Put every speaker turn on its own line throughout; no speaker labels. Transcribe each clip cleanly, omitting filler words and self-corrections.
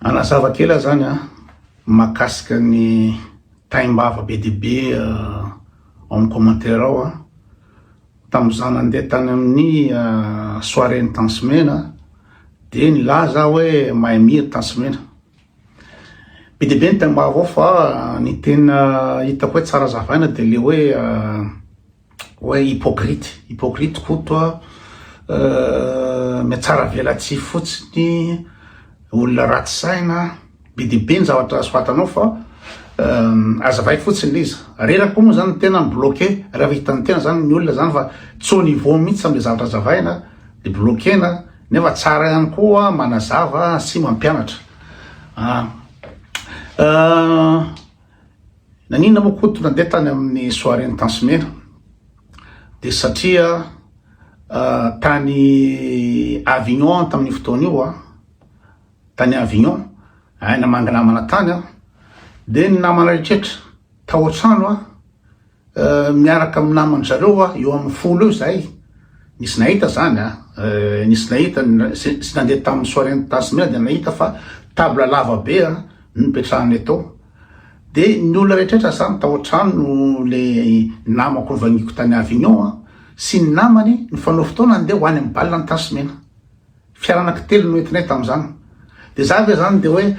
Anazava kely zany a mahakasika ny taim-bava be dibe amin'ny commentaire ao a tamin'izaho nandeha tany amin'ny soirée-ny Tansimena de nilaza hoe mahay mihira Tansimena be dibe ny taim-bava ao fa ny tena hitako hoe tsara zavaina de le hoe hypocrite koa tsara velatsy fotsiny olona ratsy saina be dibe ny zavatra soatanao fa azavay fotsiny izy reraka koa moa zany tena bloqué raha hitan'ny tena zany ny olona zany fa tsy au niveau mihitsy am'le zavatra zavaina de bloquena nefa tsara ihany koa manazava sy mampianatra naninona moa koa tonga tany amin'ny soirée-ny Tansimena de satria tany Avignon tamin'ny fotoana io tany Avignon namanganamana tany de ny namana rehetra tao an-trano miaraka amin'ny namany zareo eo amin'ny 10 eo zay nisy nahita zany nisy nahita sy nandeha tamin'ny soirée-ny Tansimena de nahita fa table lava be no nipetrahany atao de ny olona rehetra zany tao an-trano le namako nivangiko tany Avignon sy ny namany nifanao fotoana andeha ho any amin'ny balle ny Tansimena fiaranaka telo no entinay tamin'izany de zavy zany de hoe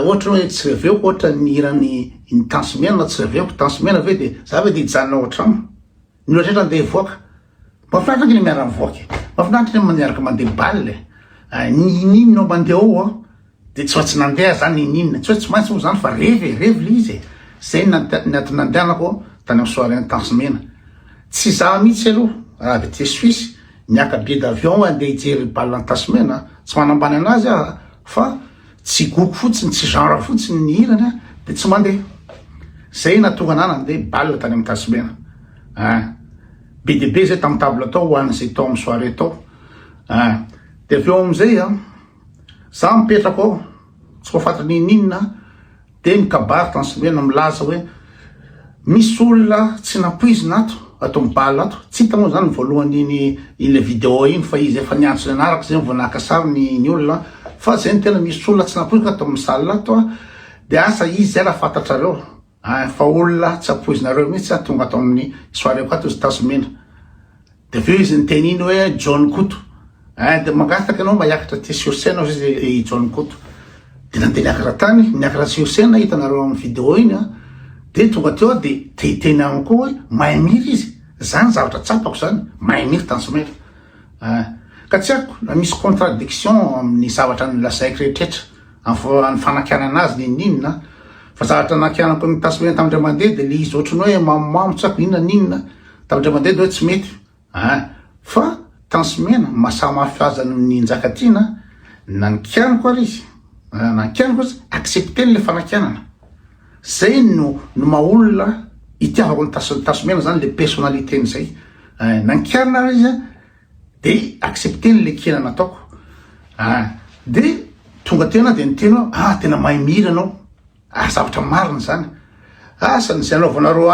ohatra hoe tsy reveoko ohatra ny hirany Tansimena tsy reveoko Tansimena ve de zavy de hijanona ao an-trano ny olona rehetra andeha hivoaka mahafinaritra ny miara mivoaka mahafinaritra ny maniaraka mandeha balle ninona mandeha ao de tsy maintsy nandeha zany ninona tsy hoe tsy maintsy moa zany fa revy le izy zay nandehanako tany amin'ny soirée-ny Tansimena tsy za mihitsy aloha raha be te Suisse miaka billet d'avion andeha hijery balle ny Tansimena tsy manambany anazy fa tsy goko fotsiny tsy genre fotsiny ny hirany de tsy mandeha zay natonga ana nandeha balle tany amin'ny Tansimena be dibe zay tamin'ny table atao ho an'izay tao amin'ny soirée tao de aveo amizay za mipetraka ao tsy voafatany ninona de ny kabary Tansimena milaza hoe misy olona tsy napoizina ato amin'ny balle ato tsy hita moa zany voalohany ile vidéo iny fa izy efa niantso nanaraka zay vonaka sary ny olona fa zay ny tena misy olona tsy napoizina ato amin'ny salle ato de asa izy zay raha fantatrareo fa olona tsy apoizinareo mihitsy tonga ato amin'ny soirée ato izy Tansimena de aveo izy niteny iny hoe John Couto de mangataka anao maiakatra ty sur scène izy John Couto de nandeha niakatra tany niakatra sur scène hitanareo amin'ny vidéo iny de tonga teo de teny amiko koa hoe mahay mihira izy zany zavatra tsapako zany mahay mihira Tansimena ka tsy haiko na misy contradiction amin'ny zavatra nilazaiko rehetraretra amin'ny fanakianana azy ninona fa zavatra nakianako ny Tansimena tamindray mandeha de le izy ohatrany hoe mamamo tsy haiko ninona tamindray mandeha de hoe tsy mety fa Tansimena mahasamafy azy ny njakatina nankianako ary izy nankianako izy accepter le fanakianana zay no maolona itiavako ny Tansimena zany le personnalité n'izay nankianana izy de accepter le kena nataoko de tonga tena de niteny tena mahay mihira anao zavatra marina zany sany zay anaovanareo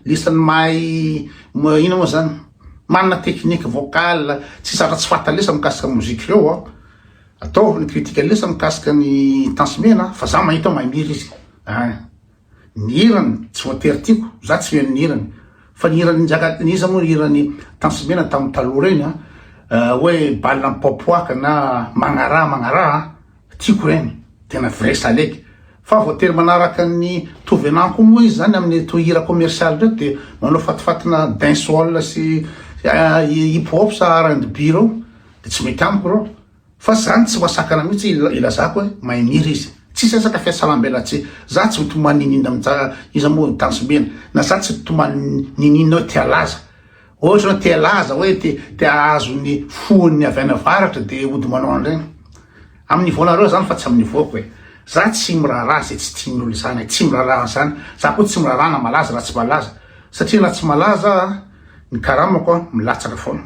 lisany mahay ina moa zany manana technique vocale tsy zavatra tsy fatalesa mikasika mozika reo ataovy ny critique lesa mikasika ny Tansimena fa za mahita mahay mihira izy ny hirany tsy voatery tiako za tsy hoe ny hirany fa ny hirany iza moa hirany Tansimena tamin'ny taloha reny hoe balle mipoapoaka na magnaraha tiako reny tena vrai salegy fa voatery manaraka ny tovenako moa izy zany amin'ny tohira commercial reo de manao fatifatina dancehall sy hip hop sa R&B reo de tsy mety amiko reo fa zany tsy masakana mihitsy ilazako hoe mahay mihira izy tsisy resaka fiasalambela za tsy mitomany ninina iza moa Tansimena na za tsy mitomany ninina hoe tia laza ohatra hoe tia laza hoe te ahazo ny foany avy any avaratra de ody manao an'ireny amin'ny nivaonareo zany fa tsy amin'ny nivoako hoe za tsy miraharaha zay tsy tian'olo zany tsy miraharaha zany za koa tsy miraharaha na malaza raha tsy malaza satria na tsy malaza ny karamako milatsaka foana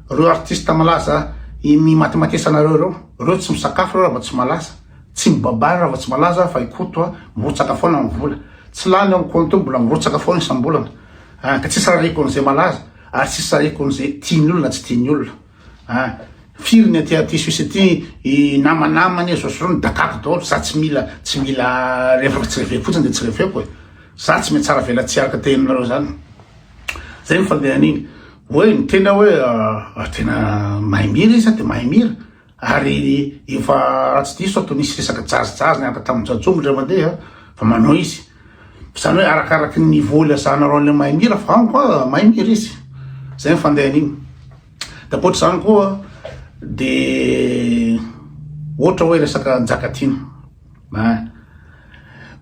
reo artiste malaza mimatematesanareo reo tsy misakafo reo raha tsy malaza tsy mibabary raha tsy malaza fa ikoto mirotsaka foana amin'ny vola tsy lany amin'ny compte mbola mirotsaka foana isam-bolana ka tsisy raha reko an'izay malaza ary tsisy raha reko an'izay tian'ny olona tsy tian'ny olona firiny aty suisy ty namanamany sosirony dakako daholo za tsy mila rehefa tsy reveko fotsiny de tsy reveko za tsy tsara vela tsy araka teninareo zany zay mifandehan'iny hoe ny tena hoe tena mahay mira izy de mahay mira ary efa ratsy diso ato nisy resaka jazijazy niaraka tamin'ny jajombo ndray mandeha fa manao izy zany hoe arakaraky ny niveau ilazanareo an'le mahay mira fa any koa mahay mira izy zay mifandehan'iny da akoatra zany koa de ohatra hoe resaka Njakatiana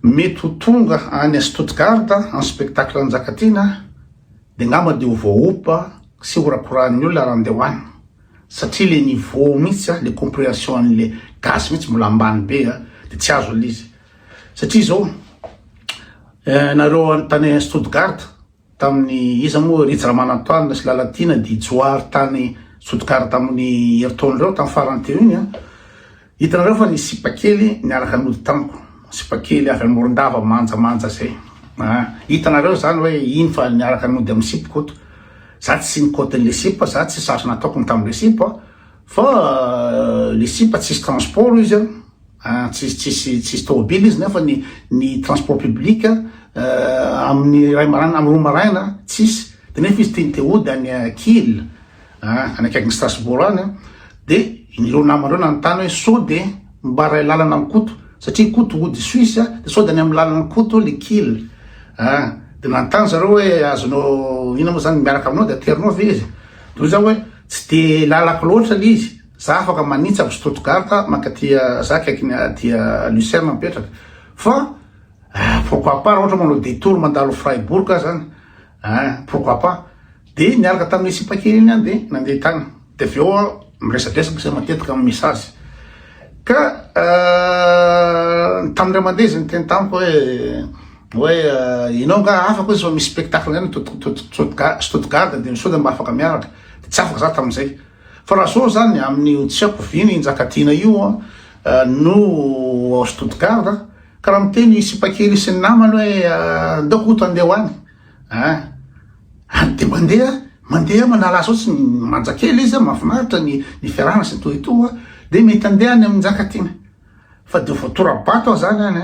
mety ho tonga any Stuttgart en spectacle Njakatiana de ngamba de ho voaopa sy horakoran'ny olona raha andeha hoany satria le niveau mihitsy le compréhension an'le gasy mihitsy mbola ambany be de tsy azo izy satria zao nareo antany Stuttgart tamin'ny iza moa Ritsy Ramanantoanina sy Lalatina de joary tany Stuttgart tamin'ny heritaon'ireo tamin'ny farany teo iny hitanareo fa ny sipakely niaraka nody tamiko sipakely avy Morondava manjamanja zay hitanareo zany hoe iny fa niaraka nody amin'ny sipakoto za tsy nikotin'le sipa za tsy sasy nataoko tamin'le sipa fa le sipa tsisy transport izy tsisy tômobily izy nefa ny transport public amin'ny ray maraina amin'ny roa maraina tsisy de nefa izy teny teody any Kiel anakaiky ny Strasbourg any de ireo namanreo nanontany hoe so de mba ray lalana amin'ny koto satria koto ody Suisse de so de any amin'ny lalana koto le Kiel de nanontany zareo hoe azonao ina moa zany miaraka aminao de aterinao ve izy de za hoe tsy de lalako loatra le izy za afaka manitsy avy Stuttgart makatia za kaiky tia Lucerne mipetraka fa pourquoi pas ohatra manao détour mandalo Freiburg zany pourquoi pas de niaraka tamin'ny sipakely iny de nandeha tany de aveo miresadresaky zay matetika amin'ny message ka tamin'ray mandeha zany teny tamiko hoe inao nga afaka izy fa misy spectacle zany Stuttgart de so de mba afaka miaraka de tsy afaka za tamin'izay fa raha so zany amin'ny tsy haiko viny Njakatiana io no Stuttgart ka raha miteny sipakely sy ny namany hoe ndao koto andeha hoany de mandeha manala azy ohatsy manjakely izy mahafinaritra ny fiarahana sy nytohitoa de mety andehany amin'ny Njakatiana fa de voatorabato zany any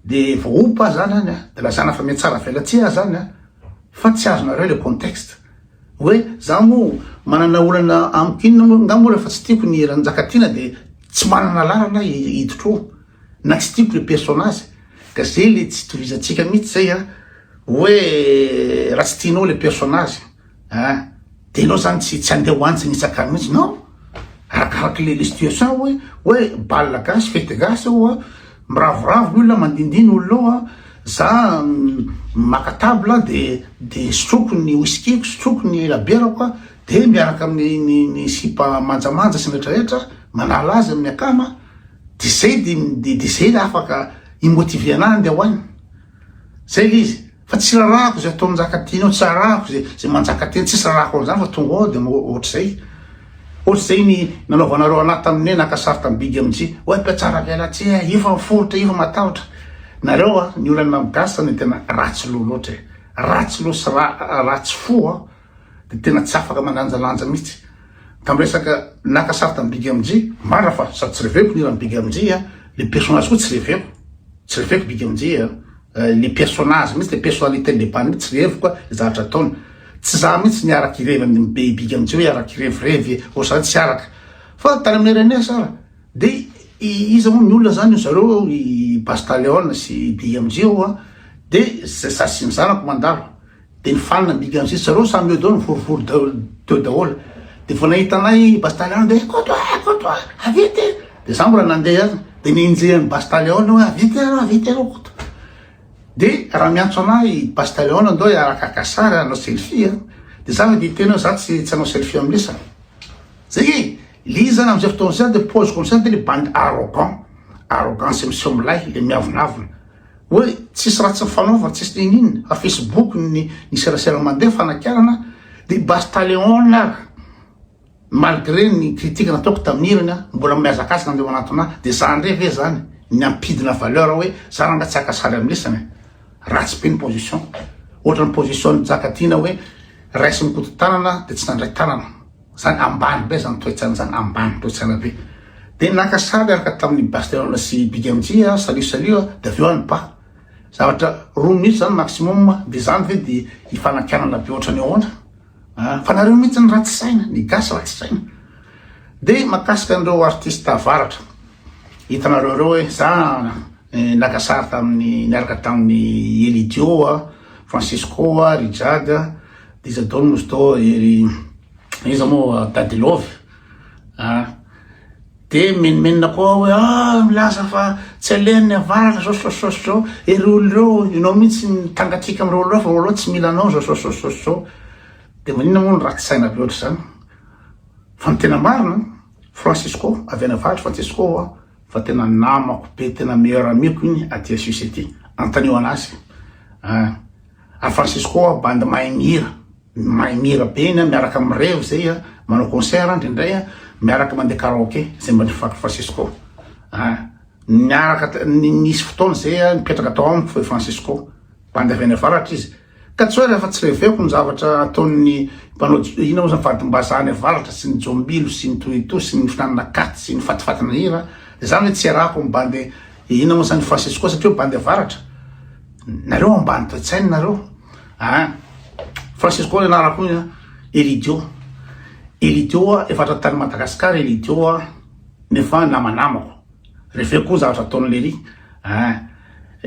de voaopa zany any de lazana fa mety tsara velatsia zany fa tsy azonareo le contexte hoe za mo manana olana amkinina ngamo rehefa tsy tiako ny Njakatiana de tsy manana lalana hiditro na tsy tiako le personnage ka zay le tsy tovizatsika mihitsy zay hoe raha tsy tianao le personnage de anao zany tsy andeha hoantsy nitsakany mihitsy non arakaraky le situation hoe balle gasy fety gasy miravoravo olona mandindiny olonao za maka table de sotroko ny whisky sotroko ny laberako de miaraka amin'ny sipa manjamanja sy rehetrarehetra manala azy amin'ny akama de zay de zay le afaka imotive anahy andeha hoany zay le izy fa tsy rarahako zay atao Njakatiana tsy rarahako zay Manjakatiana tsisy rarahako zany fa tonga ao de ohatry zay ny nanaovanareo anahy tamin'ny nakasary tamin'ny Big MJ hoe mpiatsara velatsia ifa miforotra ifa matahotra nareo ny olana migasy ny tena ratsy lo loatra ratsy lo sy ratsy fo de tena tsy afaka mananjalanja mihitsy tamin'ny resaka nakasary tamin'ny Big MJ marina fa sady tsy reveko ny iran'ny Big MJ le personnage koa tsy reveko Big MJ le personnage mihitsy le personnalité le bany mihitsy tsy revoko zavatra ataony tsy za mihitsy niaraka irevy amin'ny Big MJ hoe araka irevy ohatrany tsy araka fa tany amin'ny RNS sara de izy moa ny olona zany zareo i Bastaleon sy Big MJ de za sy ny zanako mandalo de ny fanina Big MJ zareo samy eo dao niforifory teo daholo de vao nahita anay Bastaleon de koto avity de za mbola nandeha de ninjehan'ny Bastaleon hoe avity arao koto de raha miantso anahy Bastaleon andao arakaka sary anao selfie de za de tena za tsy anao selfie am'lesa zay li zany am'izay fotoana zay de pose comme ça de le bande arrogance monsieur milay le miavonavona hoe tsisy raha tsy mifanaova tsisy ninina a Facebook ny serasera mandeha fanakarana de Bastaleon malgré ny critique nataoko tamin'irany mbola miazakasika andeha anatona de za ndreve zany ny ampidina valeur hoe za ranga tsy akasary am'lesany ratsy be ny position ohatra ny position Njakatiana hoe raisy mikoto tanana de tsy nandray tanana zany ambany be zany toetsana zany ambany toetsana be de naka sary araka tamin'ny Barcelona sy BMG salio de aveo any ba zavatra 2 minutes zany maximum de zany ve de ifanakanana be ohatrany ahoana fa nareo mihitsy ny ratsy saina ny gasy ratsy saina de makasika andreo artiste avaratra hitanareo reo hoe za naka sary tamin'ny niaraka tamin'ny Elidio Francisco Rijad Dizador Musto ery iza moa Dadilov de menimena koa hoe milaza fa tsy aleny avaratra zao ery olo reo inao mihitsy mitangatrika am'reo olo reo fa olo tsy mila anao zao de manina moa ny ratsy saina be ohatry zany fa ny tena marina Francisco avy any avaratra Francisco fa tena namako be tena meilleur amiko iny aty société antanio anazy a Francisco bande mahay mihira be iny miaraka am'revo zay manao concert ndrindray miaraka mandeha karaoké zay mba nifaky Francisco miaraka nisy fotoana zay mipetraka tao amiko fa Francisco bande avy any avaratra izy ka tsy hoe rehefa tsy reveko ny zavatra ataon'ny mpanao ina moa zany fadimbazany avaratra sy ny jombilo sy ny toito sy ny finanana katy sy ny fatifatina hira zany hoe tsy arako mibande ina moa zany Francisco satria bande avaratra nareo ambany toe-tsainy nareo Francisco le narako ina Elidio efatra tany Madagasikara Elidio nefa namanamako reveo koa zavatra ataon'le ry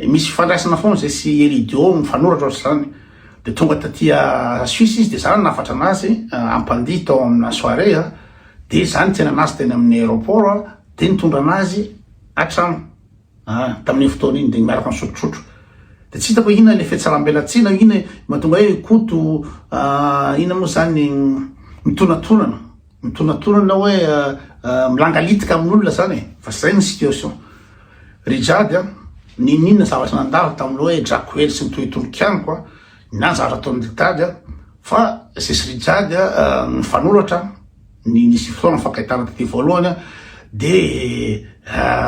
misy fandraisana foana zay sy Elidio mifanoratra ohatry zany de tonga tatia Suisse izy de zany nafatra anazy ampandihy tao amina soirée de zany tsena anazy teny amin'ny aéroport de nitondra anazy atrano tamin'ny fotoana iny de miaraka misotrosotro de tsy hitako ina le fietsaram-belatsina ina mahatonga hoe koto ina moa zany mitonatonana hoe milangalitika amin'olona zany fa zay ny situation Rijad ninina zavatra nandalo tamin'ny hoe Jacquel sy mitohitolokano na zavatra ataon'ny Ritady fa sesy Rijad mifanoratra nisy fotoana fankahitana taty voalohany de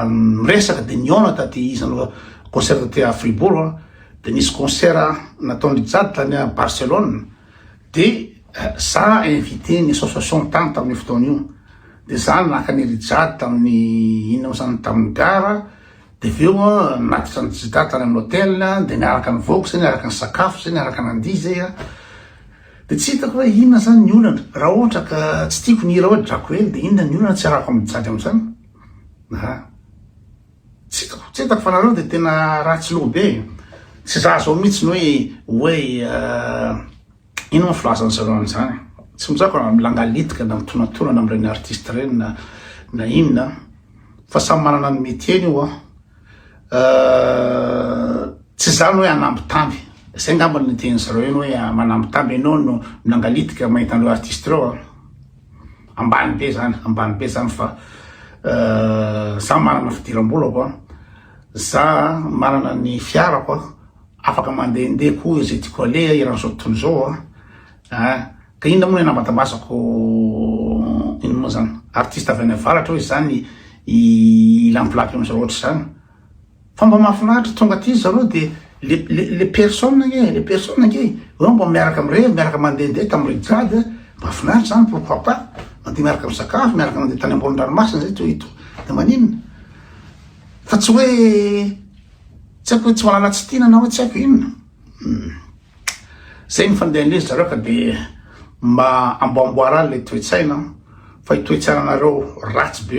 miresaka de niona taty izany concert taty à Fribourg de nisy concert nataon'ny Rijad tany à Barcelone de sa invité ny association tany tamin'ny fotoana io de zany naka ny Rijad tamin'ny ina zany tamin'ny gara de veo natitra ny Rijad tany amin'ny hôtel de niaraka ny voky zay niaraka ny sakafo zay niaraka nandihy zay de tsy hitako hoe inona zany ny olana raha ohatra ka tsy tiako ny hira hoe Jacquel de inona ny olana tsy arako amin'ny Rijad am'zany tsy hitako fa nareo de tena ratsy loha be tsy za zao mihitsy ny hoe ino moa filazany zareo an'izany tsy mizako raha milangalitika na mitonatonana am'ireny artiste reny na inona fa samy manana ny métier io tsy zany hoe anambitamby zay ngamba ny teny zareo eny hoe manambitamby ianao no milangalitika mahita an'ireo artiste reo ambany be zany fa za manana fidiram-bolako za manana ny fiarako afaka mandehandeha koa zay tiako aleha iran'izao tontolo zao ka inona moa ny nambatabasako ino moa zany artiste avy any avaratra hoe zany ilampilapy am'zareo ohatry zany fa mba mahafinaritra tonga aty zareo de le personne nge eo mba miaraka am'ireo miaraka mandehandeha tamin'ny Rijad mahafinaritra zany pourquoi pas mandeha miaraka misakafo miaraka mandeha tany ambonin-dranomasina zay toito de maninona fa tsy hoe tsy haiko hoe tsy manana tsy tina na hoe tsy haiko inona zay ny fandehan'izy zareo ka de mba amboamboarany le toe-tsaina fa itoetsaina anareo ratsy be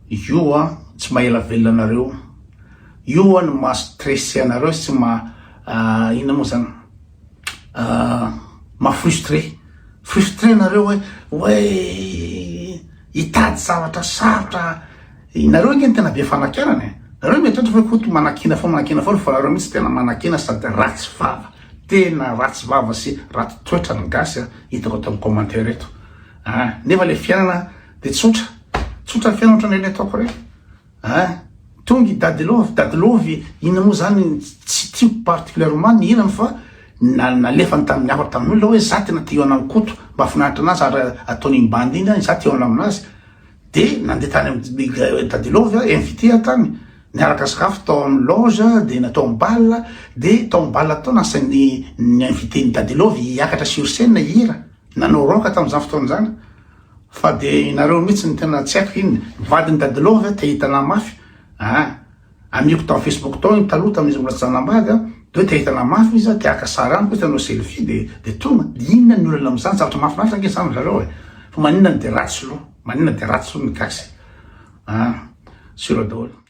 io tsy maela velona anareo io no mahastressé anareo sy inona moa zany frustre nareo hoe hitady zavatra sarotra nareo nge ny tena be fanakinana nareo miatratra hoe koto manakina fa nareo mihitsy tena manakina sady ratsy vava tena ratsy vava sy raty toetra ny gasy hitako atao amin'ny commentaire eto nefa le fiainana de tsotra fiainana ohatrany le ataoko reny tongy Dadilovy ina moa zany tsy tiako particulièrement ny hinany fa nalefany tamin'ny hafa tamin'olona hoe za tena te eo koto mba finaritra anazy ary ataony imbandy iny za te eo aminazy de nandeha tany amin'ny Dadilovy invité atany niaraka sakafo tao amin'ny loge de natao mbala de tao mbala tao nasainy ny invité ny Dadilovy hiakatra sur scène hira nanao roka tamin'izany fotoana zany fa de nareo mihitsy ny tena tsy haiko iny vadiny dadilova te hitana mafy amioko tao Facebook tao iny taloha tamin'izy mbola tsy zanambady de hoe te hitana mafy izy te aka sara amiko hitanao selfie de tonga inona ny olona am'izany zavatra mafinafitra ange zany zareo fa maninona de ratsy lo maninona de ratsy lo ny gasy sura daholo